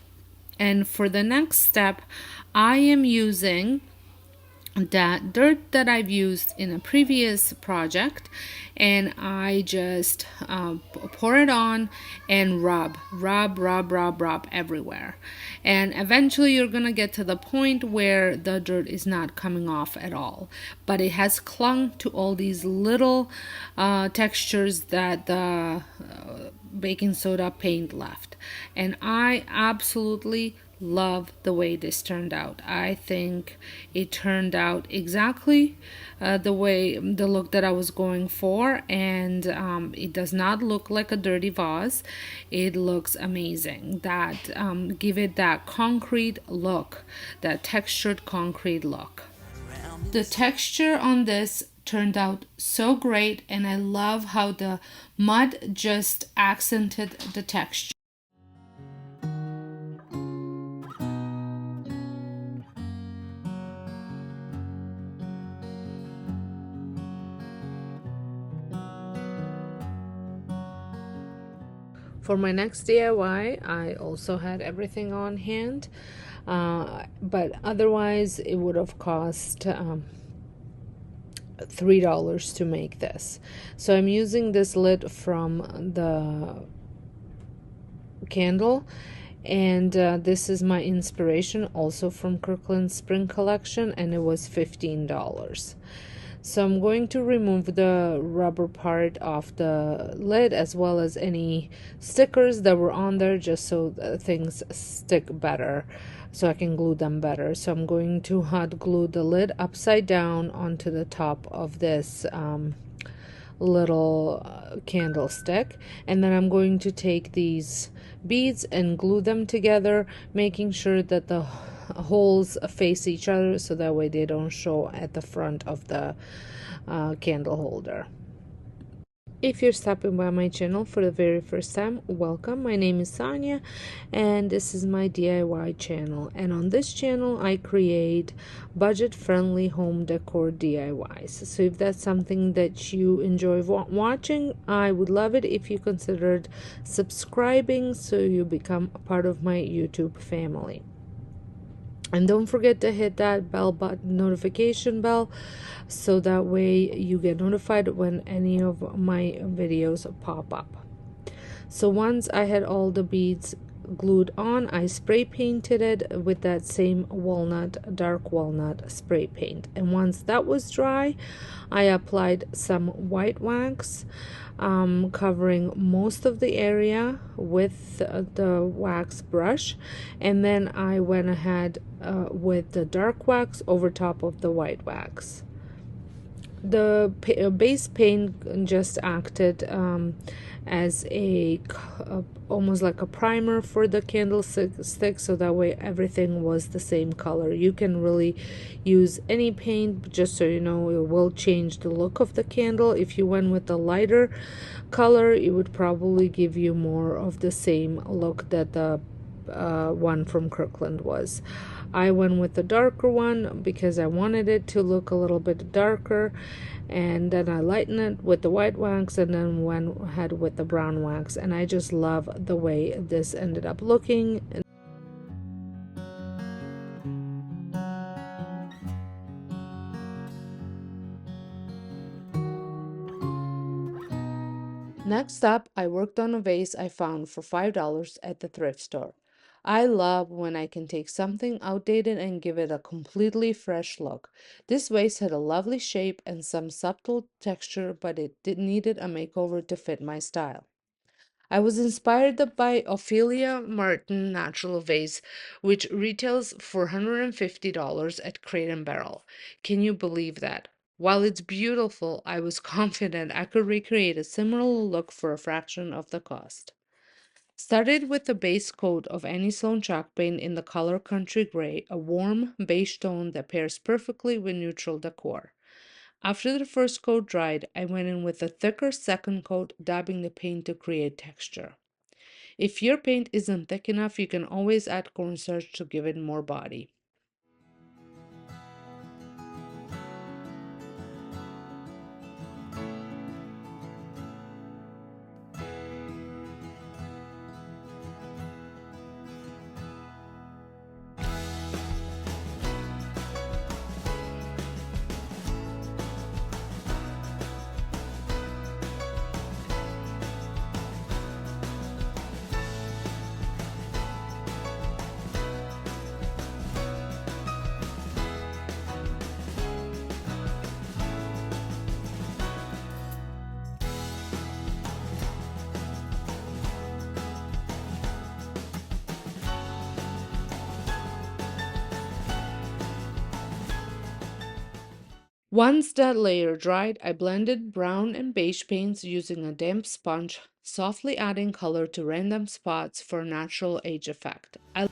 And for the next step, I am using that dirt that I've used in a previous project, and I just pour it on and rub everywhere. And eventually you're gonna get to the point where the dirt is not coming off at all, but it has clung to all these little textures that the baking soda paint left. And I absolutely love the way this turned out. I think it turned out exactly the look that I was going for, and it does not look like a dirty vase. It looks amazing. That give it that concrete look, that textured concrete look. The texture on this turned out so great, and I love how the mud just accented the texture. For my next DIY, I also had everything on hand, but otherwise it would have cost $3 to make this. So I'm using this lid from the candle, and this is my inspiration, also from Kirkland's spring collection, and it was $15. So I'm going to remove the rubber part off the lid, as well as any stickers that were on there, just so things stick better, so I can glue them better. So I'm going to hot glue the lid upside down onto the top of this little candlestick, and then I'm going to take these beads and glue them together, making sure that the holes face each other so that way they don't show at the front of the candle holder. If you're stopping by my channel for the very first time, welcome. My name is Sonia and this is my DIY channel. And on this channel, I create budget-friendly home decor DIYs. So if that's something that you enjoy watching, I would love it if you considered subscribing so you become a part of my YouTube family. And don't forget to hit that bell button, notification bell, so that way you get notified when any of my videos pop up. So once I had all the beads glued on, I spray painted it with that same dark walnut spray paint. And once that was dry, I applied some white wax, covering most of the area with the wax brush, and then I went ahead with the dark wax over top of the white wax. The base paint just acted as almost like a primer for the candlestick, so that way everything was the same color. You can really use any paint, just so you know, it will change the look of the candle. If you went with the lighter color, it would probably give you more of the same look that the one from Kirkland was. I went with the darker one because I wanted it to look a little bit darker, and then I lightened it with the white wax and then went ahead with the brown wax, and I just love the way this ended up looking. Next up, I worked on a vase I found for $5 at the thrift store. I love when I can take something outdated and give it a completely fresh look. This vase had a lovely shape and some subtle texture, but it needed a makeover to fit my style. I was inspired by Ophelia Martin Natural Vase, which retails for $150 at Crate and Barrel. Can you believe that? While it's beautiful, I was confident I could recreate a similar look for a fraction of the cost. Started with a base coat of Annie Sloan chalk paint in the color Country Gray, a warm beige tone that pairs perfectly with neutral decor. After the first coat dried, I went in with a thicker second coat, dabbing the paint to create texture. If your paint isn't thick enough, you can always add cornstarch to give it more body. Once that layer dried, I blended brown and beige paints using a damp sponge, softly adding color to random spots for a natural age effect. I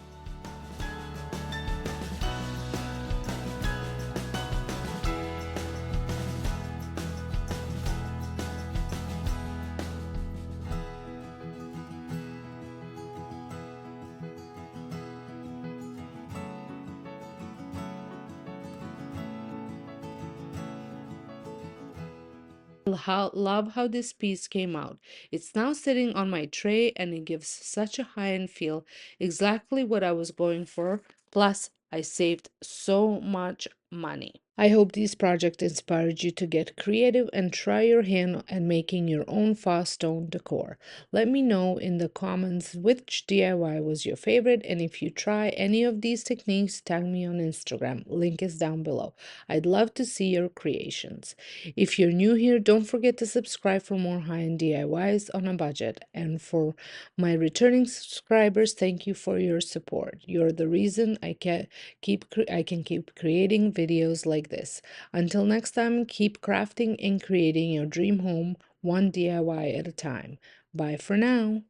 love how this piece came out. It's now sitting on my tray and it gives such a high-end feel, exactly what I was going for. Plus, I saved so much money. I hope this project inspired you to get creative and try your hand at making your own faux stone decor. Let me know in the comments which DIY was your favorite, and if you try any of these techniques, tag me on Instagram. Link is down below. I'd love to see your creations. If you're new here, don't forget to subscribe for more high-end DIYs on a budget. And for my returning subscribers, thank you for your support. You're the reason I can keep creating videos like this. Until next time, keep crafting and creating your dream home one DIY at a time. Bye for now.